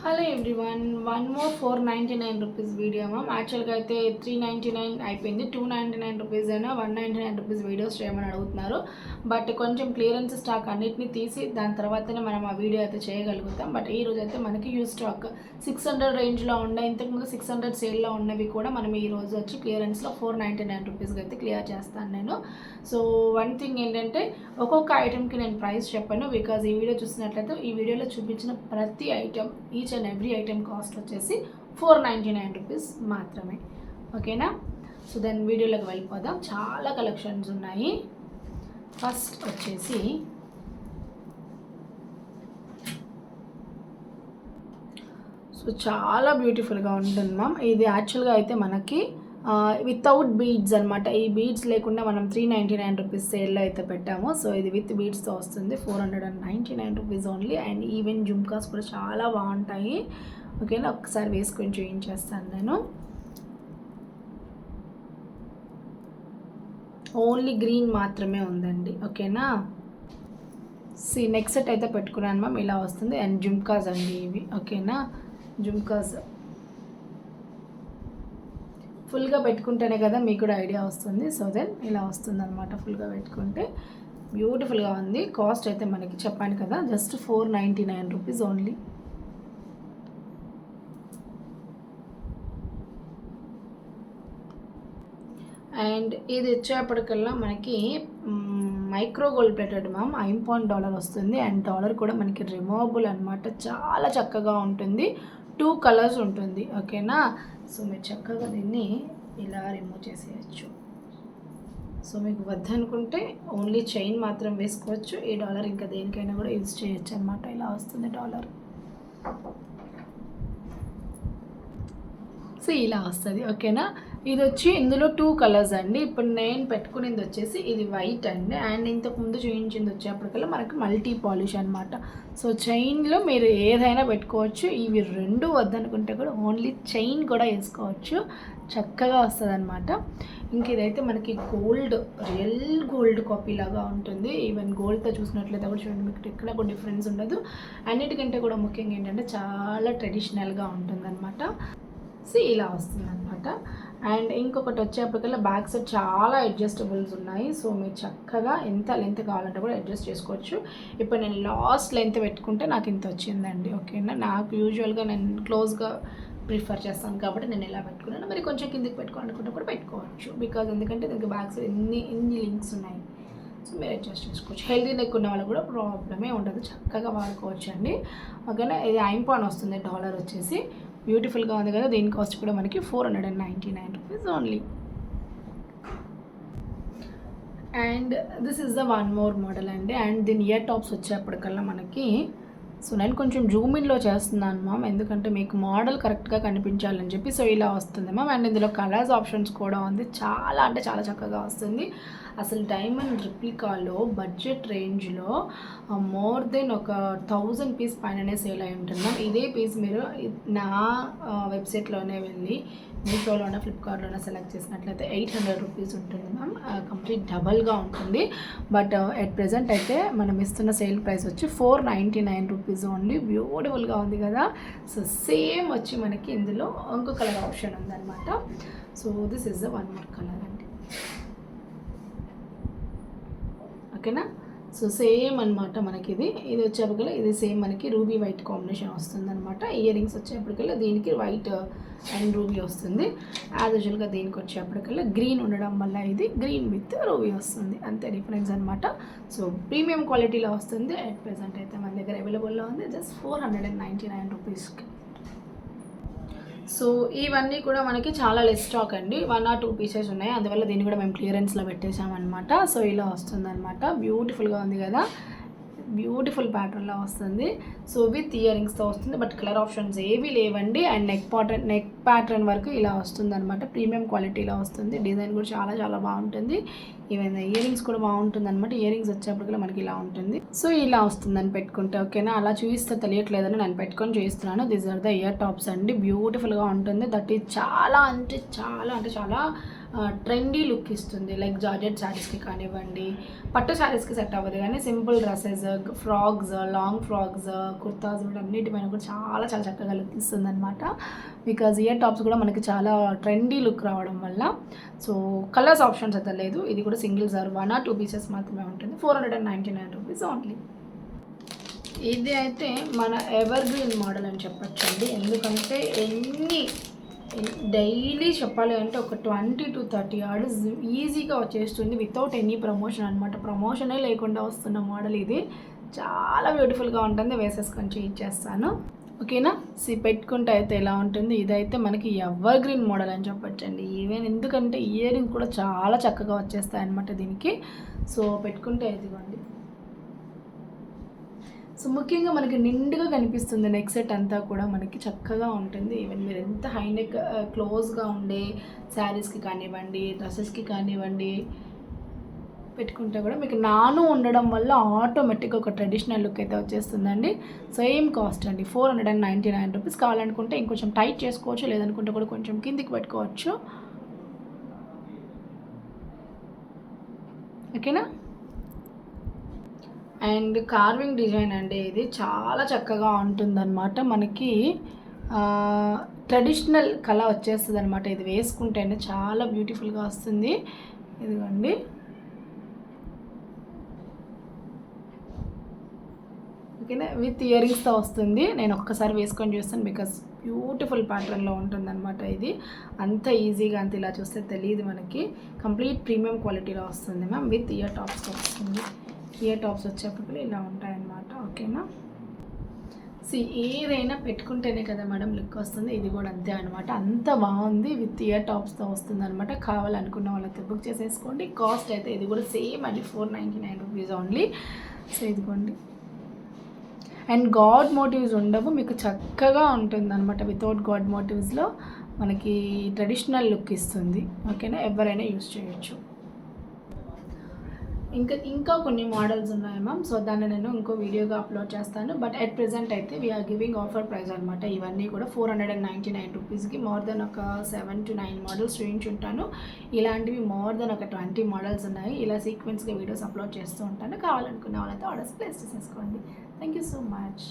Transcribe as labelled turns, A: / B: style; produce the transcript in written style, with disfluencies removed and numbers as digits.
A: Hello everyone, one more 499 rupees video ma'am. యాక్చువల్గా అయితే 399 అయిపోయింది. 299 రూపీస్ అయినా 199 రూపీస్ వీడియోస్ చేయమని అడుగుతున్నారు. బట్ కొంచెం క్లియరెన్స్ స్టాక్ అన్నిటిని తీసి దాని తర్వాతనే మనం ఆ వీడియో అయితే చేయగలుగుతాం. బట్ ఈ రోజు అయితే మనకి యూజ్ స్టాక్ 600 రేంజ్లో ఉండే, ఇంతకుముందు 600 సేల్లో ఉన్నవి కూడా మనం ఈ రోజు వచ్చి క్లియరెన్స్లో 499 రూపీస్కి అయితే క్లియర్ చేస్తాను నేను. సో వన్ థింగ్ ఏంటంటే, ఒక్కొక్క ఐటెంకి నేను ప్రైస్ చెప్పాను. బికాజ్ ఈ వీడియో చూసినట్లయితే ఈ వీడియోలో చూపించిన ప్రతి item, each and every item cost వచ్చేసి 499 రూపీస్ మాత్రమే. ఓకేనా? సో దెన్ వీడియోలోకి వెళ్ళిపోదాం. చాలా కలెక్షన్స్ ఉన్నాయి. ఫస్ట్ వచ్చేసి సో చాలా బ్యూటిఫుల్గా ఉంటుంది మ్యామ్. ఇది యాక్చువల్గా అయితే మనకి వితౌట్ బీడ్స్ అనమాట. ఈ బీడ్స్ లేకుండా మనం 399 రూపీస్ సేల్లో అయితే పెట్టాము. సో ఇది విత్ బీడ్స్తో వస్తుంది 499 rupees only. And even jhumkas కూడా చాలా బాగుంటాయి. ఓకేనా? ఒకసారి వేసుకొని చూపించేస్తాను నేను. ఓన్లీ గ్రీన్ మాత్రమే ఉందండి. ఓకేనా? నెక్స్ట్ సెట్ అయితే పెట్టుకున్నాను మ్యామ్. ఇలా వస్తుంది. అండ్ జుమ్కాస్ అండి ఇవి. ఓకేనా? జుమ్కాస్ ఫుల్గా పెట్టుకుంటేనే కదా మీకు కూడా ఐడియా వస్తుంది. సో దెన్ ఇలా వస్తుంది అనమాట. ఫుల్గా పెట్టుకుంటే బ్యూటిఫుల్గా ఉంది. కాస్ట్ అయితే మనకి చెప్పాను కదా, జస్ట్ 499 రూపీస్ ఓన్లీ. అండ్ ఇది వచ్చేప్పటికల్లా మనకి మైక్రో గోల్డ్ ప్లేటెడ్ మ్యామ్. $5 వస్తుంది. అండ్ డాలర్ కూడా మనకి రిమూవబుల్ అనమాట. చాలా చక్కగా ఉంటుంది. 2 కలర్స్ ఉంటుంది. ఓకేనా? సో మీరు చక్కగా దీన్ని ఇలా రిమూవ్ చేసేయచ్చు. సో మీకు వద్దనుకుంటే ఓన్లీ చైన్ మాత్రం వేసుకోవచ్చు. ఈ డాలర్ ఇంకా దేనికైనా కూడా యూజ్ చేయొచ్చు అనమాట. ఇలా వస్తుంది డాలర్. సో ఇలా వస్తుంది. ఓకేనా? ఇది వచ్చి ఇందులో 2 కలర్స్ అండి. ఇప్పుడు నేను పెట్టుకునేది వచ్చేసి ఇది వైట్ అండి. అండ్ ఇంతకుముందు చూపించింది వచ్చేప్పటికల్లా మనకి మల్టీ పాలిష్ అనమాట. సో చైన్లో మీరు ఏదైనా పెట్టుకోవచ్చు. ఇవి 2 వద్దనుకుంటే కూడా ఓన్లీ చైన్ కూడా వేసుకోవచ్చు. చక్కగా వస్తుంది అనమాట. ఇంక ఇదైతే మనకి గోల్డ్, రియల్ గోల్డ్ కాపీ లాగా ఉంటుంది. ఈవెన్ గోల్డ్తో చూసినట్లయితే కూడా చూడండి, మీకు ఎక్కడ కూడా డిఫరెన్స్ ఉండదు. అన్నిటికంటే కూడా ముఖ్యంగా ఏంటంటే చాలా ట్రెడిషనల్గా ఉంటుంది అనమాట. సో ఇలా వస్తుంది అనమాట. అండ్ ఇంకొకటి వచ్చేప్పటికల్లా బ్యాక్ సైడ్ చాలా అడ్జస్టబుల్స్ ఉన్నాయి. సో మీరు చక్కగా ఎంత లెంత్ కావాలంటే కూడా అడ్జస్ట్ చేసుకోవచ్చు. ఇప్పుడు నేను లాస్ట్ లెంత్ పెట్టుకుంటే నాకు ఇంత వచ్చిందండి. ఓకేనా? నాకు యూజువల్గా నేను క్లోజ్గా ప్రిఫర్ చేస్తాను కాబట్టి నేను ఇలా పెట్టుకున్నాను. మరి కొంచెం కిందికి పెట్టుకోవాలనుకుంటే కూడా పెట్టుకోవచ్చు. బికాజ్ ఎందుకంటే దీనికి బ్యాక్ సైడ్ ఎన్ని లింక్స్ ఉన్నాయి. సో మీరు అడ్జస్ట్ చేసుకోవచ్చు. హెల్దీ నెక్ ఉన్న వాళ్ళు కూడా ప్రాబ్లమే ఉండదు, చక్కగా వాడుకోవచ్చు అండి. ఓకేనా? ఇది $5 వస్తుంది. డాలర్ వచ్చేసి బ్యూటిఫుల్గా ఉంది కదా. దీని కాస్ట్ కూడా మనకి 499 rupees only. And this is the one more model అండి. అండ్ దీని ఇయర్ టాప్స్ వచ్చేప్పటికల్లా మనకి, సో నేను కొంచెం జూమిన్లో చేస్తున్నాను మ్యామ్, ఎందుకంటే మీకు మోడల్ కరెక్ట్గా కనిపించాలని చెప్పి. సో ఇలా వస్తుంది మ్యామ్. అండ్ ఇందులో కలర్స్ ఆప్షన్స్ కూడా ఉంది. చాలా అంటే చాలా చక్కగా వస్తుంది. అసలు డైమండ్ రిప్లికాలో బడ్జెట్ రేంజ్లో మోర్ దెన్ ఒక 1000 పీస్ పైననే సేల్ అయి ఉంటుంది. ఇదే పీస్ మీరు నా వెబ్సైట్లోనే వెళ్ళి మీషోలోనే ఫ్లిప్కార్ట్లోనే సెలెక్ట్ చేసినట్లయితే 800 రూపీస్ ఉంటుంది మ్యామ్. కంప్లీట్ డబల్గా ఉంటుంది. బట్ ఎట్ ప్రెజెంట్ అయితే మనం ఇస్తున్న సేల్ ప్రైస్ వచ్చి 499 రూపీస్ ఓన్లీ. బ్యూటిఫుల్గా ఉంది కదా. సో సేమ్ వచ్చి మనకి ఇందులో ఇంకో కలర్ ఆప్షన్ ఉందన్నమాట. So this is the one more colour అండి. ఓకేనా? సో సేమ్ అనమాట మనకి ఇది వచ్చేప్పటికల్లా ఇది సేమ్ మనకి రూబీ వైట్ కాంబినేషన్ వస్తుంది అనమాట. ఇయర్ రింగ్స్ వచ్చేప్పటికల్లా దీనికి వైట్ అండ్ రూబీ వస్తుంది. యాజ్ యూజువల్గా దీనికి వచ్చేప్పటికల్లా గ్రీన్ ఉండడం వల్ల ఇది గ్రీన్ విత్ రూబీ వస్తుంది. అంతే డిఫరెన్స్ అనమాట. సో ప్రీమియం క్వాలిటీలో వస్తుంది. అట్ ప్రెజెంట్ అయితే మన దగ్గర అవైలబుల్లో ఉంది జస్ట్ 499 రూపీస్కి. సో ఇవన్నీ కూడా మనకి చాలా లెస్ స్టాక్ అండి. 1 or 2 పీసెస్ ఉన్నాయి. అందువల్ల దీన్ని కూడా మేము క్లియరెన్స్లో పెట్టేసామన్నమాట. సో ఇలా వస్తుంది అనమాట. బ్యూటిఫుల్గా ఉంది కదా. బ్యూటిఫుల్ ప్యాటర్న్లో వస్తుంది. సో విత్ ఇయర్ రింగ్స్తో వస్తుంది. బట్ కలర్ ఆప్షన్స్ ఏవి లేవండి. అండ్ నెక్ ప్యాటర్న్ వరకు ఇలా వస్తుంది అనమాట. ప్రీమియం క్వాలిటీలో వస్తుంది. డిజైన్ కూడా చాలా చాలా బాగుంటుంది. ఈవెన్ ఇయర్ రింగ్స్ కూడా బాగుంటుంది అనమాట. ఇయర్ రింగ్స్ వచ్చేప్పటికీ మనకి ఇలా ఉంటుంది. సో ఇలా వస్తుందని పెట్టుకుంటే. ఓకేనా? అలా చూపిస్తే తెలియట్లేదని నేను పెట్టుకొని చూపిస్తున్నాను. These are the ear tops అండి. బ్యూటిఫుల్గా ఉంటుంది. దట్ ఈజ్ చాలా అంటే చాలా ట్రెండీ లుక్ ఇస్తుంది. లైక్ జార్జెట్ శారీస్కి కానివ్వండి, పట్టు శారీస్కి సెట్ అవ్వదు కానీ simple dresses, frocks, long frocks, kurtas అన్నిటిపైన కూడా చాలా చాలా చక్కగా లుక్ ఇస్తుంది అనమాట. బికాజ్ ఇయర్ టాప్స్ కూడా మనకి చాలా ట్రెండీ లుక్ రావడం వల్ల. సో కలర్స్ ఆప్షన్స్ అయితే లేదు. ఇది కూడా సింగిల్స్ ఆర్ 1 or 2 పీసెస్ మాత్రమే ఉంటుంది. 499 రూపీస్ ఓన్లీ. ఇది అయితే మన ఎవర్ గ్రీన్ మోడల్ అని చెప్పచ్చండి. ఎందుకంటే డైలీ చెప్పాలి అంటే ఒక 20 to 30 ఆర్డర్స్ ఈజీగా వచ్చేస్తుంది వితౌట్ ఎనీ ప్రమోషన్ అనమాట. ప్రమోషనే లేకుండా వస్తున్న మోడల్ ఇది. చాలా బ్యూటిఫుల్గా ఉంటుంది. వేసేసుకొని ఇచ్చేస్తాను, ఓకేనా. పెట్టుకుంటే అయితే ఎలా ఉంటుంది, ఇదైతే మనకి ఎవర్ గ్రీన్ మోడల్ అని చెప్పచ్చండి. ఈవెన్ ఎందుకంటే ఇయర్ రింగ్ కూడా చాలా చక్కగా వచ్చేస్తాయి అనమాట దీనికి. సో పెట్టుకుంటే ఇదిగోండి. సో ముఖ్యంగా మనకి నిండుగా కనిపిస్తుంది నెక్ సెట్ అంతా కూడా మనకి చక్కగా ఉంటుంది. ఈవెన్ మీరు ఎంత హై నెక్ క్లోజ్గా ఉండే శారీస్కి కానివ్వండి, డ్రెస్సెస్కి కానివ్వండి పెట్టుకుంటే కూడా మీకు నాను ఉండడం వల్ల ఆటోమేటిక్గా ఒక ట్రెడిషనల్ లుక్ అయితే వచ్చేస్తుందండి. సేమ్ కాస్ట్ అండి, 499 రూపీస్. కావాలనుకుంటే ఇంకొంచెం టైట్ చేసుకోవచ్చు, లేదనుకుంటే కూడా కొంచెం కిందికి పెట్టుకోవచ్చు, ఓకేనా. అండ్ కార్వింగ్ డిజైన్ అండి, ఇది చాలా చక్కగా ఉంటుందన్నమాట. మనకి ట్రెడిషనల్ కళ వచ్చేస్తుంది అనమాట. ఇది వేసుకుంటేనే చాలా బ్యూటిఫుల్గా వస్తుంది. ఇదిగోండి, ఓకేనా. విత్ ఇయర్ రింగ్స్తో వస్తుంది. నేను ఒక్కసారి వేసుకొని చూస్తాను బికాస్ బ్యూటిఫుల్ ప్యాటర్న్లో ఉంటుందన్నమాట. ఇది అంత ఈజీగా అంత ఇలా చూస్తే తెలియదు మనకి. కంప్లీట్ ప్రీమియం క్వాలిటీలో వస్తుంది మ్యామ్. విత్ ఇయర్ టాప్స్తో వస్తుంది. ఇయర్ టాప్స్ వచ్చేటప్పుడు ఇలా ఉంటాయన్నమాట, ఓకేనా. ఏదైనా పెట్టుకుంటేనే కదా మేడం లుక్ వస్తుంది. ఇది కూడా అంతే అనమాట. అంత బాగుంది. విత్ ఇయర్ టాప్స్తో వస్తుంది అనమాట. కావాలనుకున్న వాళ్ళకి బుక్ చేసేసుకోండి. కాస్ట్ అయితే ఇది కూడా సేమ్ అండి, 499 రూపీస్ ఓన్లీ. సో ఇదిగోండి. అండ్ గాడ్ మోటివ్స్ ఉండవు, మీకు చక్కగా ఉంటుంది అనమాట. వితౌట్ గాడ్ మోటివ్స్లో మనకి ట్రెడిషనల్ లుక్ ఇస్తుంది, ఓకేనా. ఎవరైనా యూజ్ చేయొచ్చు. ఇంకా కొన్ని మోడల్స్ ఉన్నాయి మ్యామ్. సో దాన్ని నేను ఇంకో వీడియోగా అప్లోడ్ చేస్తాను. బట్ అట్ ప్రెజెంట్ అయితే వీఆర్ గివింగ్ ఆఫర్ ప్రైస్ అనమాట. ఇవన్నీ కూడా 499 రూపీస్కి మోర్ దెన్ ఒక 7 to 9 మోడల్స్ చూపించుంటాను. ఇలాంటివి మోర్ దెన్ ఒక 20 మోడల్స్ ఉన్నాయి. ఇలా సీక్వెన్స్గా వీడియోస్ అప్లోడ్ చేస్తూ ఉంటాను. కావాలనుకున్న వాళ్ళైతే ఆర్డర్స్ ప్లేస్ చేసేసుకోండి. Thank you so much.